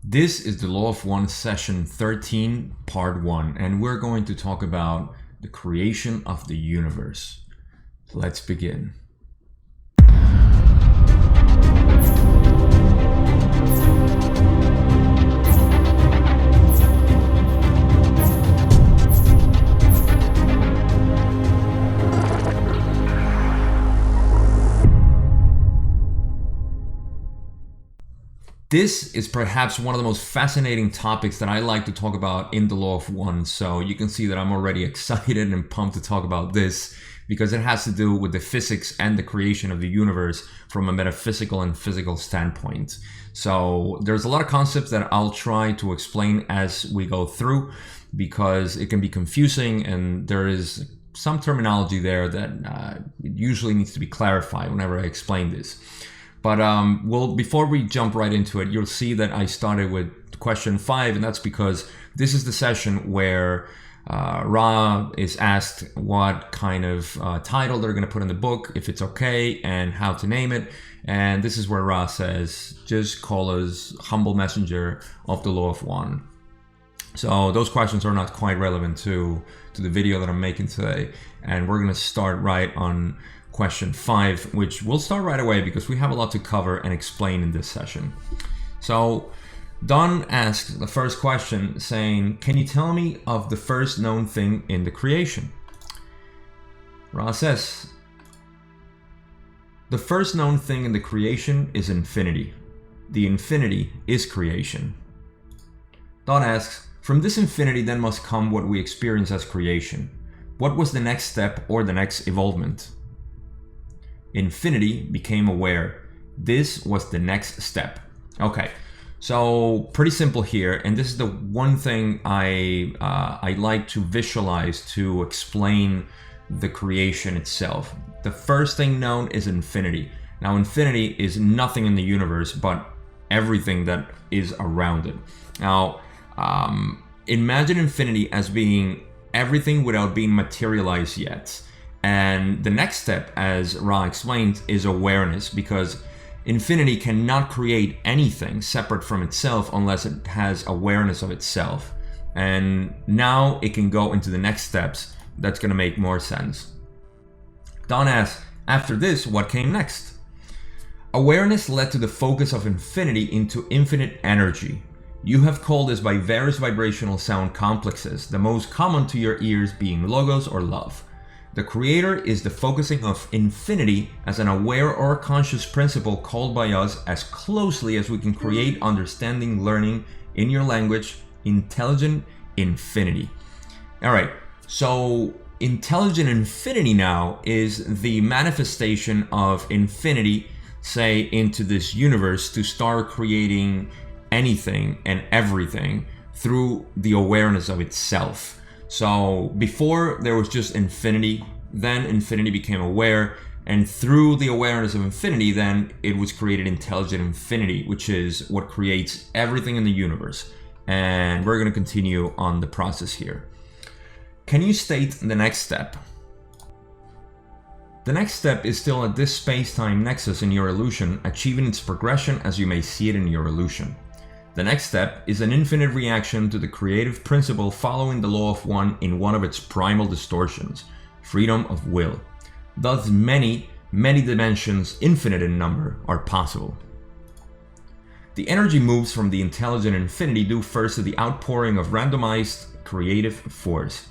This is the Law of One session 13, part 1, and we're going to talk about the creation of the universe. Let's begin. This is perhaps one of the most fascinating topics that I like to talk about in the Law of One. So you can see that I'm already excited and pumped to talk about this because it has to do with the physics and the creation of the universe from a metaphysical and physical standpoint. So there's a lot of concepts that I'll try to explain as we go through because it can be confusing and there is some terminology there that usually needs to be clarified whenever I explain this. But before we jump right into it, you'll see that I started with question 5, and that's because this is the session where Ra is asked what kind of title they're going to put in the book, if it's okay, and how to name it. And this is where Ra says, just call us humble messenger of the Law of One. So those questions are not quite relevant to the video that I'm making today. And we're going to start right on question 5, which we'll start right away because we have a lot to cover and explain in this session. So Don asks the first question saying, can you tell me of the first known thing in the creation? Ra says, the first known thing in the creation is infinity. The infinity is creation. Don asks, from this infinity then must come what we experience as creation. What was the next step or the next evolvement? Infinity became aware. This was the next step. Okay, so pretty simple here, and this is the one thing I like to visualize to explain the creation itself. The first thing known is infinity. Now, infinity is nothing in the universe but everything that is around it. Now, imagine infinity as being everything without being materialized yet. And the next step, as Ra explained, is awareness, because infinity cannot create anything separate from itself unless it has awareness of itself. And now it can go into the next steps. That's going to make more sense. Don asks, after this, what came next? Awareness led to the focus of infinity into infinite energy. You have called this by various vibrational sound complexes, the most common to your ears being logos or love. The creator is the focusing of infinity as an aware or conscious principle called by us as closely as we can create understanding, learning, in your language, intelligent infinity. All right, so intelligent infinity now is the manifestation of infinity, say, into this universe to start creating anything and everything through the awareness of itself. So before there was just infinity, then infinity became aware, and through the awareness of infinity, then it was created intelligent infinity, which is what creates everything in the universe. And we're going to continue on the process here. Can you state the next step? The next step is still at this space-time nexus in your illusion, achieving its progression as you may see it in your illusion. The next step is an infinite reaction to the creative principle following the Law of One in one of its primal distortions, freedom of will. Thus many dimensions, infinite in number, are possible. The energy moves from the intelligent infinity due first to the outpouring of randomized creative force.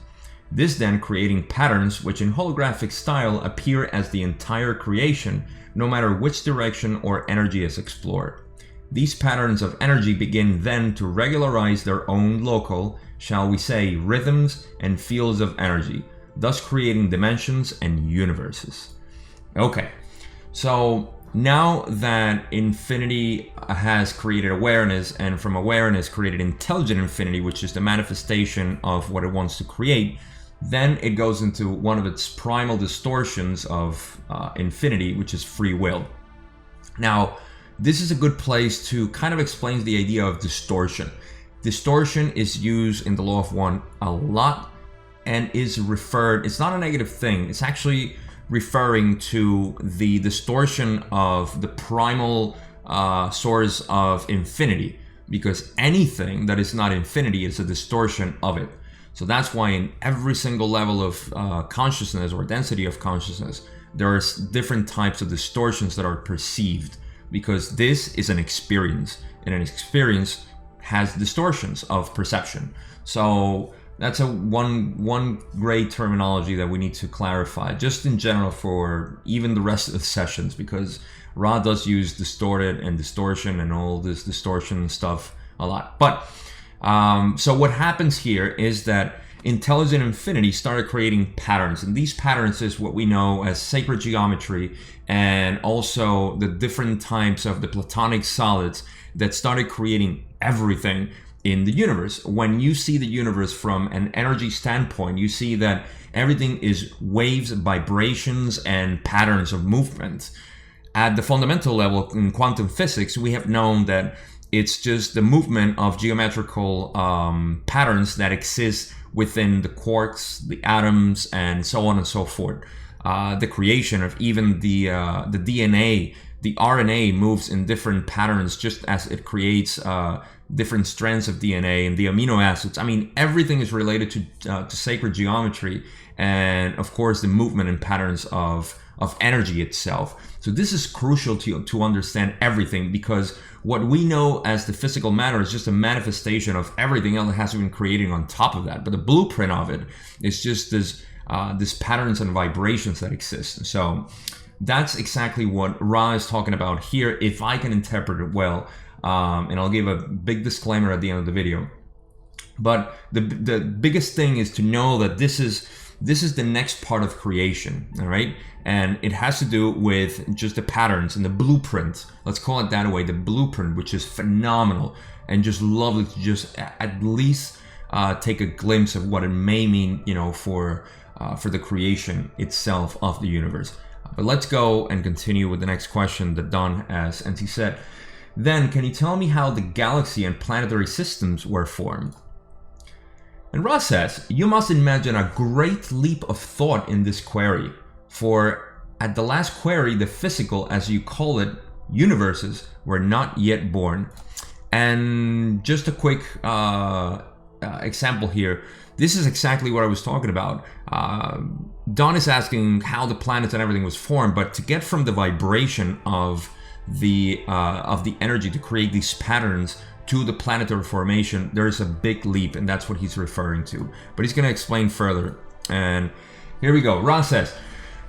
This then creating patterns which in holographic style appear as the entire creation, no matter which direction or energy is explored. These patterns of energy begin then to regularize their own local, shall we say, rhythms and fields of energy, thus creating dimensions and universes. Okay, so now that infinity has created awareness, and from awareness created intelligent infinity, which is the manifestation of what it wants to create, then it goes into one of its primal distortions of infinity, which is free will. Now, this is a good place to kind of explain the idea of distortion. Distortion is used in the Law of One a lot and is referred, it's not a negative thing, it's actually referring to the distortion of the primal source of infinity. because anything that is not infinity is a distortion of it. So that's why in every single level of consciousness or density of consciousness, there are different types of distortions that are perceived, because this is an experience, and an experience has distortions of perception. So that's one great terminology that we need to clarify, just in general for even the rest of the sessions, because Ra does use distorted and distortion and all this distortion stuff a lot. But so what happens here is that intelligent infinity started creating patterns, and these patterns is what we know as sacred geometry, and also the different types of the platonic solids that started creating everything in the universe. When you see the universe from an energy standpoint, you see that everything is waves, vibrations, and patterns of movement. At the fundamental level in quantum physics, we have known that it's just the movement of geometrical patterns that exist within the quarks, the atoms, and so on and so forth. The creation of even the DNA, the RNA moves in different patterns, just as it creates different strands of DNA and the amino acids. I mean, everything is related to sacred geometry, and of course the movement and patterns of energy itself. So this is crucial to understand everything, because what we know as the physical matter is just a manifestation of everything else that has been created on top of that. But the blueprint of it is just this patterns and vibrations that exist. So that's exactly what Ra is talking about here, if I can interpret it well. And I'll give a big disclaimer at the end of the video. But the biggest thing is to know that this is the next part of creation, all right? And it has to do with just the patterns and the blueprint. Let's call it that way, the blueprint, which is phenomenal, and just lovely to just at least take a glimpse of what it may mean, for the creation itself of the universe. But let's go and continue with the next question that Don asked, and he said, then can you tell me how the galaxy and planetary systems were formed? And Ross says, you must imagine a great leap of thought in this query, for at the last query, the physical, as you call it, universes were not yet born. And just a quick example here. This is exactly what I was talking about. Don is asking how the planets and everything was formed, but to get from the vibration of the energy to create these patterns to the planetary formation, there's a big leap, and that's what he's referring to. But he's going to explain further. And here we go. Ra says,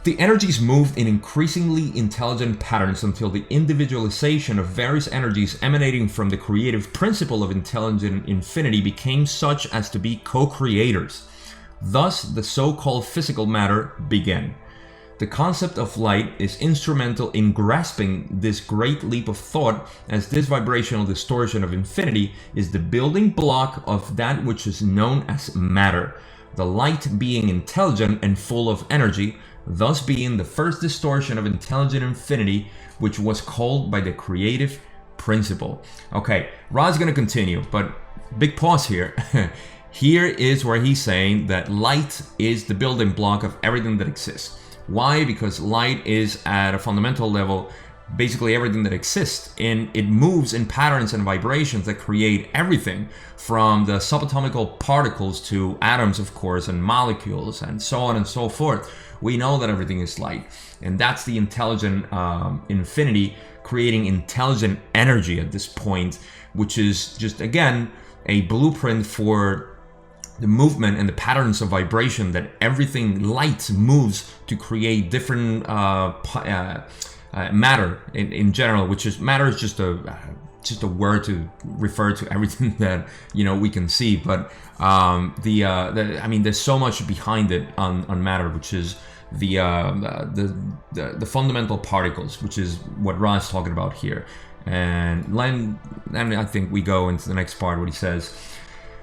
the energies moved in increasingly intelligent patterns until the individualization of various energies emanating from the creative principle of intelligent infinity became such as to be co-creators. Thus, the so-called physical matter began. The concept of light is instrumental in grasping this great leap of thought, as this vibrational distortion of infinity is the building block of that which is known as matter, the light being intelligent and full of energy, thus being the first distortion of intelligent infinity, which was called by the creative principle. Okay, Ra's going to continue, but big pause here. Here is where he's saying that light is the building block of everything that exists. Why? Because light is at a fundamental level basically everything that exists, and it moves in patterns and vibrations that create everything from the subatomic particles to atoms, of course, and molecules and so on and so forth. We know that everything is light, and that's the intelligent infinity creating intelligent energy at this point, which is just, again, a blueprint for the movement and the patterns of vibration that everything light moves to create different matter in general, which is matter is just a word to refer to everything that we can see. But I mean, there's so much behind it on matter, which is the fundamental particles, which is what Ra is talking about here. And I think we go into the next part where he says,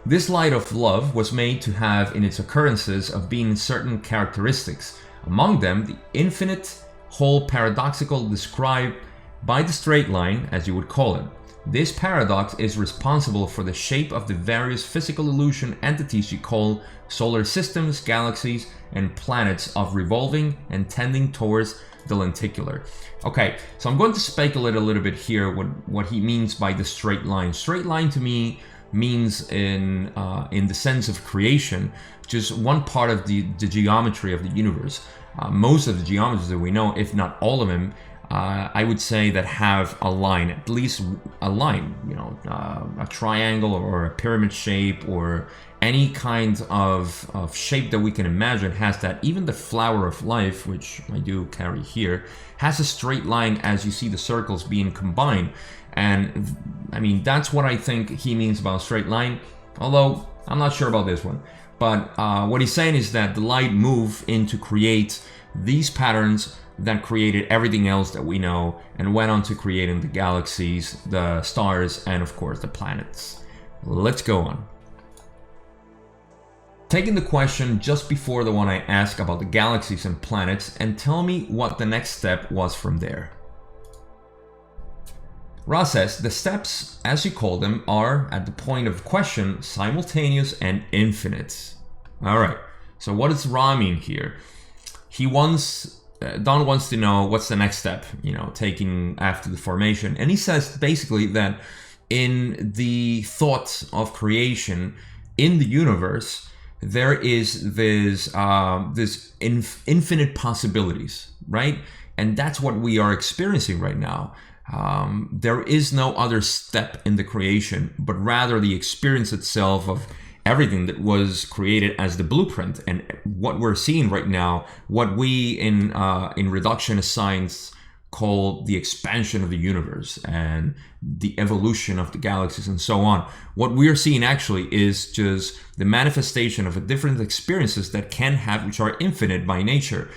this light of love was made to have in its occurrences of being certain characteristics, among them the infinite whole paradoxical described by the straight line, as you would call it. This paradox is responsible for the shape of the various physical illusion entities you call solar systems, galaxies, and planets of revolving and tending towards the lenticular. Okay, so I'm going to speculate a little bit here what he means by the straight line. Straight line to me means in the sense of creation, just one part of the geometry of the universe. Most of the geometries that we know, if not all of them, I would say that have a line, at least a line, you know, a triangle or a pyramid shape or any kind of shape that we can imagine has that. Even the flower of life, which I do carry here, has a straight line as you see the circles being combined. And I mean, that's what I think he means about straight line, although I'm not sure about this one. But what he's saying is that the light moved in to create these patterns that created everything else that we know and went on to creating the galaxies, the stars, and of course the planets. Let's go on. Taking the question just before the one I asked about the galaxies and planets, and tell me what the next step was from there. Ra says, the steps, as you call them, are, at the point of question, simultaneous and infinite. Alright, so what does Ra mean here? Don wants to know what's the next step, you know, taking after the formation. And he says basically that in the thought of creation in the universe, there is this infinite possibilities, right? And that's what we are experiencing right now. There is no other step in the creation, but rather the experience itself of everything that was created as the blueprint. And what we're seeing right now, what we in reductionist science call the expansion of the universe and the evolution of the galaxies and so on. What we're seeing actually is just the manifestation of different experiences that can have, which are infinite by nature,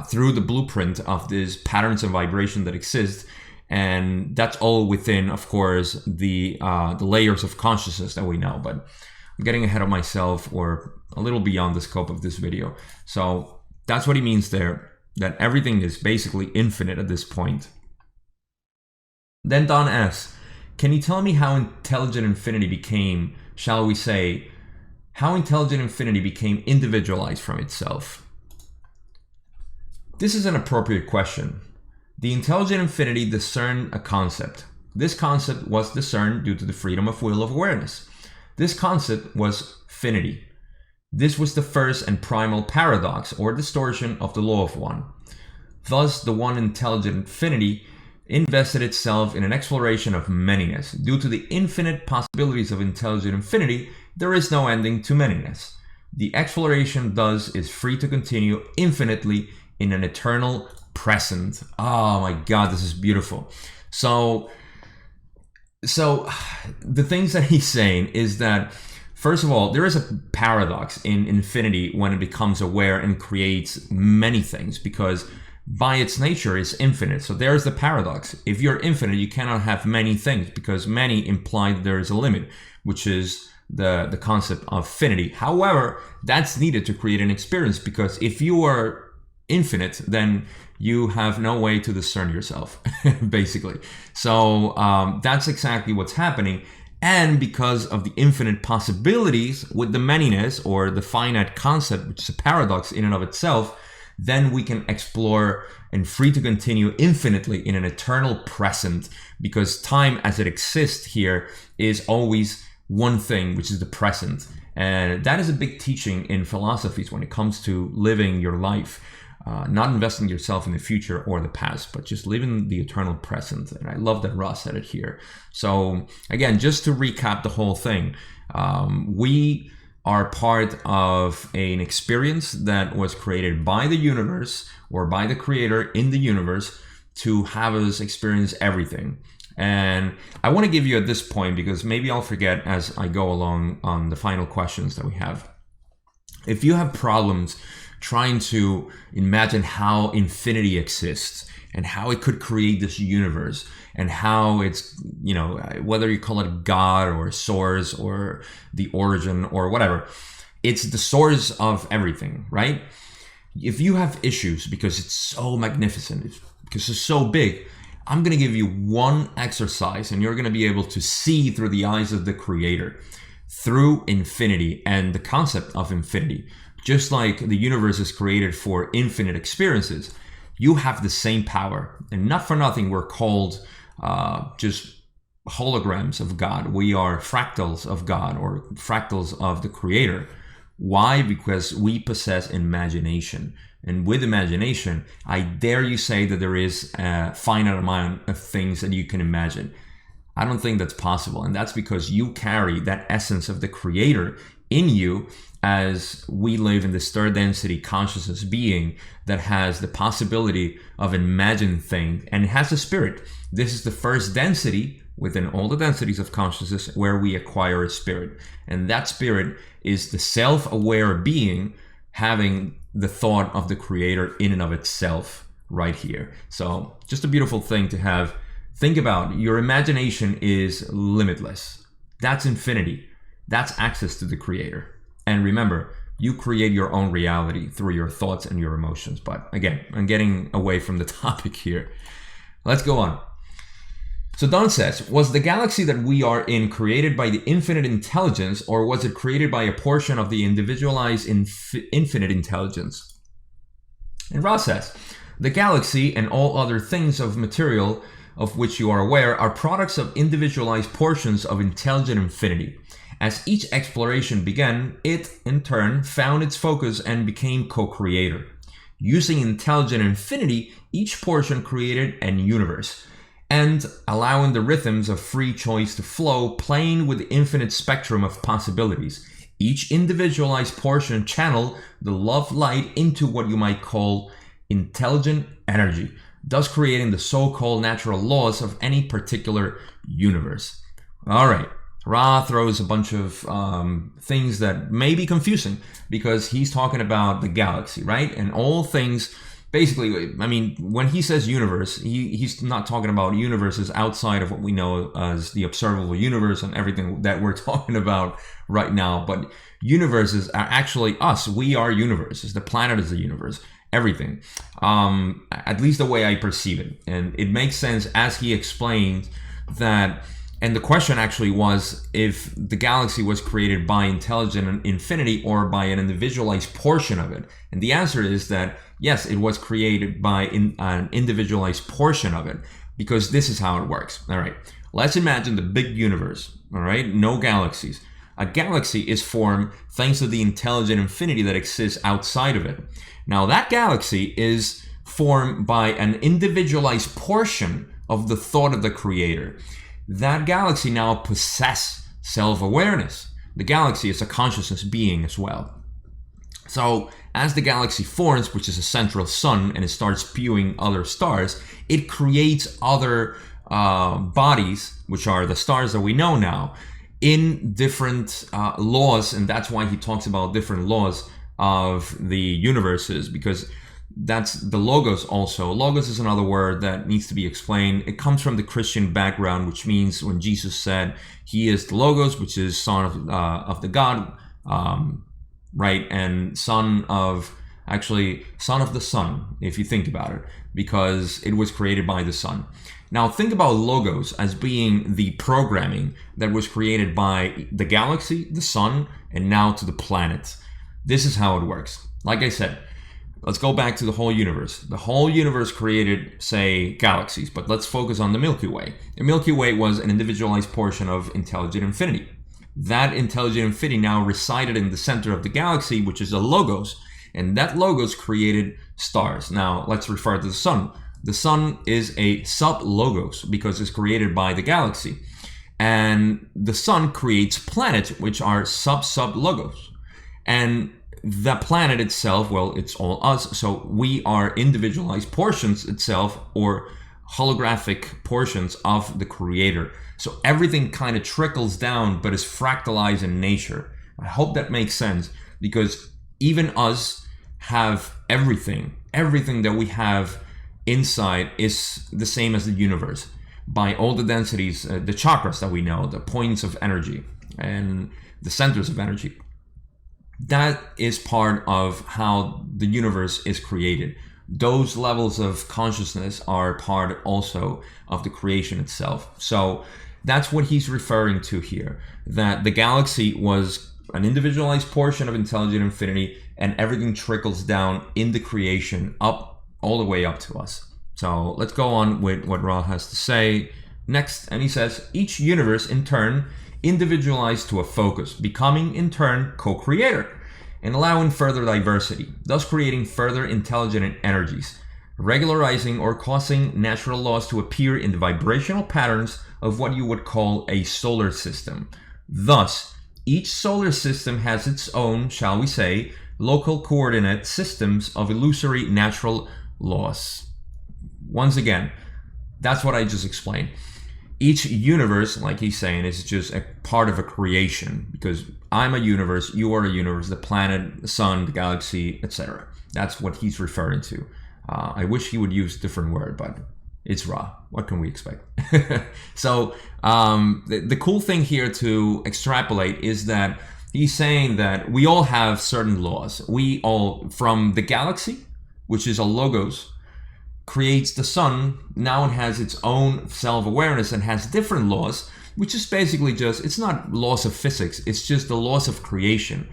through the blueprint of these patterns of vibration that exist. And that's all within, of course, the layers of consciousness that we know. But I'm getting ahead of myself, or a little beyond the scope of this video. So that's what he means there, that everything is basically infinite at this point. Then Don asks, can you tell me how intelligent infinity became, shall we say, how intelligent infinity became individualized from itself? This is an appropriate question. The intelligent infinity discerned a concept. This concept was discerned due to the freedom of will of awareness. This concept was finity. This was the first and primal paradox or distortion of the law of one. Thus, the one intelligent infinity invested itself in an exploration of manyness. Due to the infinite possibilities of intelligent infinity, there is no ending to manyness. The exploration thus is free to continue infinitely in an eternal present. Oh my God, this is beautiful. So the things that he's saying is that, first of all, there is a paradox in infinity when it becomes aware and creates many things, because by its nature is infinite. So there's the paradox. If you're infinite, you cannot have many things, because many imply that there is a limit, which is the concept of finity. However, that's needed to create an experience, because if you are infinite, then you have no way to discern yourself, basically. So that's exactly what's happening. And because of the infinite possibilities with the manyness, or the finite concept, which is a paradox in and of itself, then we can explore and free to continue infinitely in an eternal present, because time as it exists here is always one thing, which is the present. And that is a big teaching in philosophies when it comes to living your life. Not investing yourself in the future or the past, but just living the eternal present. And I love that Ross said it here. So again, just to recap the whole thing, we are part of an experience that was created by the universe, or by the creator in the universe, to have us experience everything. And I want to give you at this point, because maybe I'll forget as I go along on the final questions that we have. If you have problems trying to imagine how infinity exists and how it could create this universe, and how it's, you know, whether you call it God or source or the origin or whatever, it's the source of everything, right? If you have issues because it's so magnificent, because it's so big, I'm going to give you one exercise and you're going to be able to see through the eyes of the creator, through infinity and the concept of infinity. Just like the universe is created for infinite experiences, You have the same power. And not for nothing, we're called just holograms of God. We are fractals of God, or fractals of the Creator. Why? Because we possess imagination. And with imagination, I dare you say that there is a finite amount of things that you can imagine. I don't think that's possible. And that's because you carry that essence of the Creator in you, as we live in this third density consciousness being that has the possibility of imagining things, and it has a spirit. This is the first density within all the densities of consciousness where we acquire a spirit. And that spirit is the self-aware being having the thought of the Creator in and of itself right here. So just a beautiful thing to have. Think about your imagination is limitless. That's infinity. That's access to the Creator. And remember, you create your own reality through your thoughts and your emotions. But again, I'm getting away from the topic here. Let's go on. So Don says, was the galaxy that we are in created by the infinite intelligence, or was it created by a portion of the individualized infinite intelligence? And Ross says, the galaxy and all other things of material of which you are aware are products of individualized portions of intelligent infinity. As each exploration began, it, in turn, found its focus and became co-creator. Using intelligent infinity, each portion created an universe, and allowing the rhythms of free choice to flow, playing with the infinite spectrum of possibilities. Each individualized portion channeled the love light into what you might call intelligent energy, thus creating the so-called natural laws of any particular universe. All right. Ra throws a bunch of things that may be confusing because he's talking about the galaxy, right? And all things, basically, I mean, when he says universe, he's not talking about universes outside of what we know as the observable universe and everything that we're talking about right now. But universes are actually us. We are universes. The planet is a universe. Everything. At least the way I perceive it. And it makes sense as he explained that. And the question actually was if the galaxy was created by intelligent infinity or by an individualized portion of it. And the answer is that, yes, it was created by an individualized portion of it, because this is how it works. All right, let's imagine the big universe, all right? No galaxies. A galaxy is formed thanks to the intelligent infinity that exists outside of it. Now, that galaxy is formed by an individualized portion of the thought of the Creator. That galaxy now possesses self-awareness. The galaxy is a consciousness being as well. So as the galaxy forms, which is a central sun, and it starts spewing other stars, it creates other bodies, which are the stars that we know now, in different laws. And that's why he talks about different laws of the universes, because that's the logos also. Logos is another word that needs to be explained. It comes from the Christian background, which means when Jesus said he is the logos, which is son of the God, right? And son of the sun, if you think about it, because it was created by the sun. Now think about logos as being the programming that was created by the galaxy, the sun, and now to the planet. This is how it works. Like I said, let's go back to the whole universe. The whole universe created, say, galaxies, but let's focus on the Milky Way. The Milky Way was an individualized portion of intelligent infinity. That intelligent infinity now resided in the center of the galaxy, which is a logos, and that logos created stars. Now, let's refer to the sun. The sun is a sub-logos because it's created by the galaxy. And the sun creates planets, which are sub-logos. And the planet itself, well, it's all us. So we are individualized portions itself, or holographic portions of the Creator. So everything kind of trickles down, but is fractalized in nature. I hope that makes sense, because even us have everything. Everything that we have inside is the same as the universe by all the densities, the chakras that we know, the points of energy and the centers of energy. That is part of how the universe is created. Those levels of consciousness are part also of the creation itself. So that's what he's referring to here, that the galaxy was an individualized portion of intelligent infinity, and everything trickles down in the creation up all the way up to us. So let's go on with what Ra has to say next. And he says, each universe in turn individualized to a focus, becoming in turn co-creator and allowing further diversity, thus creating further intelligent energies, regularizing or causing natural laws to appear in the vibrational patterns of what you would call a solar system. Thus, each solar system has its own, shall we say, local coordinate systems of illusory natural laws. Once again, that's what I just explained. Each universe, like he's saying, is just a part of a creation, because I'm a universe, you are a universe, the planet, the sun, the galaxy, etc. That's what he's referring to. I wish he would use a different word, but it's Ra. What can we expect? So the cool thing here to extrapolate is that he's saying that we all have certain laws. We all, from the galaxy, which is a logos, creates the sun. Now it has its own self-awareness and has different laws, which is basically just, it's not laws of physics, it's just the laws of creation.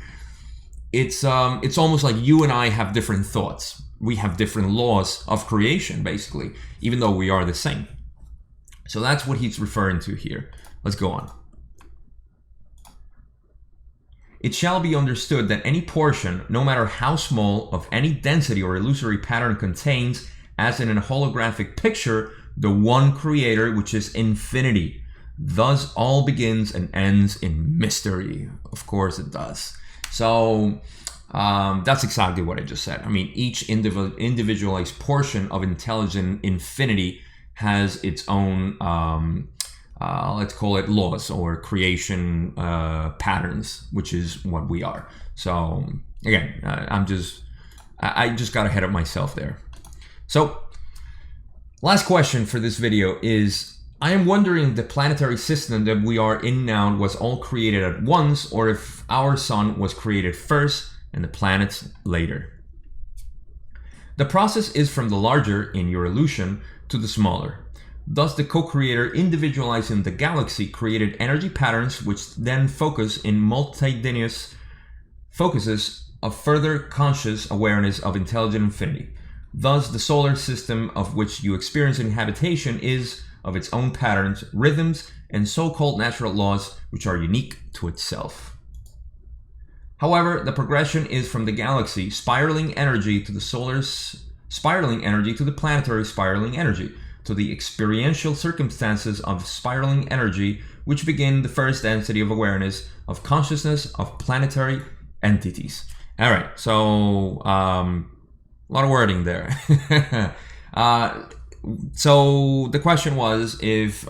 It's almost like you and I have different thoughts. We have different laws of creation, basically, even though we are the same. So that's what he's referring to here. Let's go on. It shall be understood that any portion, no matter how small, of any density or illusory pattern contains, as in a holographic picture, the one creator, which is infinity. Thus all begins and ends in mystery. Of course it does. So that's exactly what I just said. I mean, each individualized portion of intelligent infinity has its own, let's call it laws or creation patterns, which is what we are. So again, I just got ahead of myself there. So last question for this video is, I am wondering if the planetary system that we are in now was all created at once, or if our sun was created first and the planets later. The process is from the larger, in your illusion, to the smaller. Thus the co-creator individualizing the galaxy created energy patterns which then focus in multitudinous focuses of further conscious awareness of intelligent infinity. Thus the solar system of which you experience inhabitation is of its own patterns, rhythms, and so-called natural laws which are unique to itself. However, the progression is from the galaxy spiraling energy to the solar's spiraling energy to the planetary spiraling energy, to the experiential circumstances of spiraling energy which begin the first density of awareness of consciousness of planetary entities. All right, so a lot of wording there. So the question was if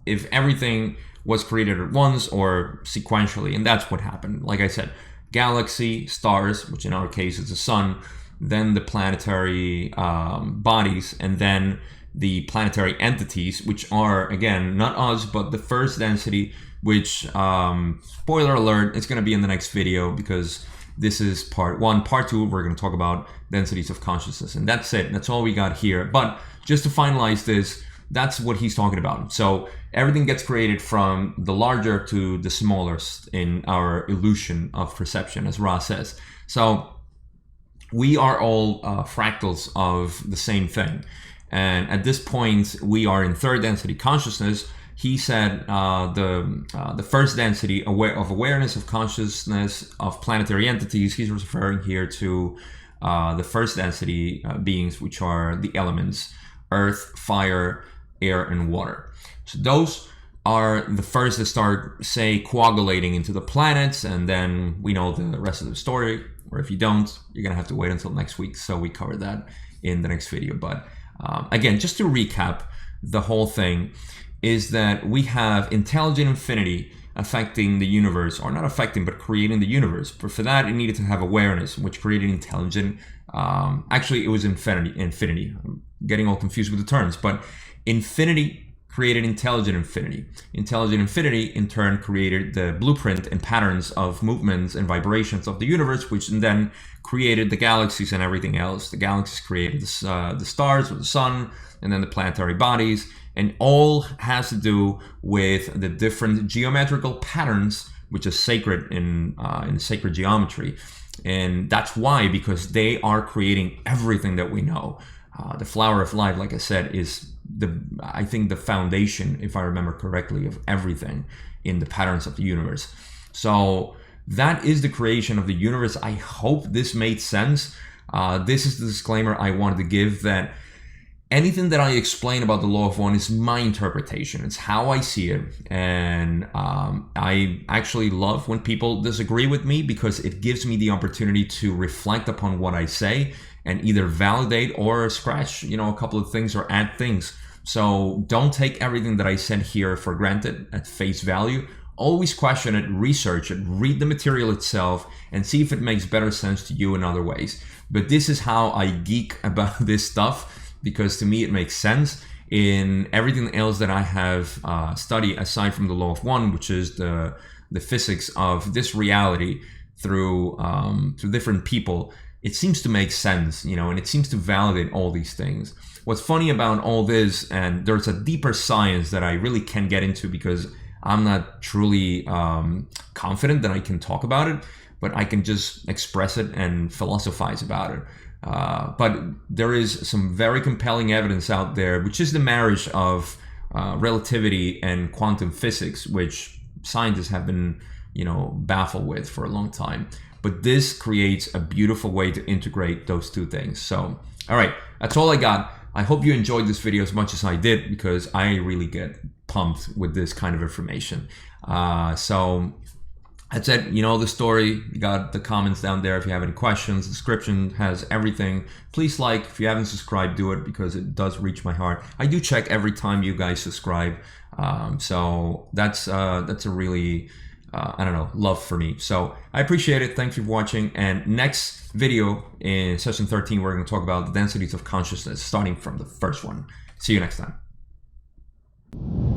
everything was created at once or sequentially, and that's what happened. Like I said, galaxy, stars, which in our case is the sun, then the planetary bodies, and then the planetary entities, which are, again, not us, but the first density, which, spoiler alert, it's going to be in the next video because this is part one. Part two, we're going to talk about densities of consciousness, and that's it. That's all we got here. But just to finalize this, that's what he's talking about. So everything gets created from the larger to the smallest in our illusion of perception, as Ra says. So we are all fractals of the same thing. And at this point, we are in third density consciousness. He said the first density of awareness of consciousness of planetary entities, he's referring here to the first density beings, which are the elements, earth, fire, air, and water. So those are the first that start, say, coagulating into the planets, and then we know the rest of the story. Or if you don't, you're gonna have to wait until next week. So we cover that in the next video. But again, just to recap the whole thing, is that we have intelligent infinity affecting the universe, or not affecting, but creating the universe. But for that, it needed to have awareness, which created intelligent, actually it was infinity. I'm getting all confused with the terms, but infinity created intelligent infinity. Intelligent infinity in turn created the blueprint and patterns of movements and vibrations of the universe, which then created the galaxies and everything else. The galaxies created the stars or the sun, and then the planetary bodies, and all has to do with the different geometrical patterns which is sacred in sacred geometry. And that's why, because they are creating everything that we know. The flower of life, like I said, is I think the foundation, if I remember correctly, of everything in the patterns of the universe. So that is the creation of the universe. I hope this made sense. This is the disclaimer I wanted to give, that anything that I explain about the law of one is my interpretation. It's how I see it. And I actually love when people disagree with me, because it gives me the opportunity to reflect upon what I say and either validate or scratch, a couple of things or add things. So don't take everything that I said here for granted at face value. Always question it, research it, read the material itself, and see if it makes better sense to you in other ways. But this is how I geek about this stuff, because to me it makes sense. In everything else that I have studied aside from the law of one, which is the physics of this reality through different people, it seems to make sense, and it seems to validate all these things. What's funny about all this, and there's a deeper science that I really can't get into because I'm not truly confident that I can talk about it, but I can just express it and philosophize about it. But there is some very compelling evidence out there, which is the marriage of relativity and quantum physics, which scientists have been, baffled with for a long time. But this creates a beautiful way to integrate those two things. So, all right, that's all I got. I hope you enjoyed this video as much as I did, because I really get pumped with this kind of information. So that's it. You know the story. You got the comments down there if you have any questions. The description has everything. Please like. If you haven't subscribed, do it, because it does reach my heart. I do check every time you guys subscribe. So that's a really love for me. So I appreciate it. Thank you for watching. And next video in session 13, we're going to talk about the densities of consciousness, starting from the first one. See you next time.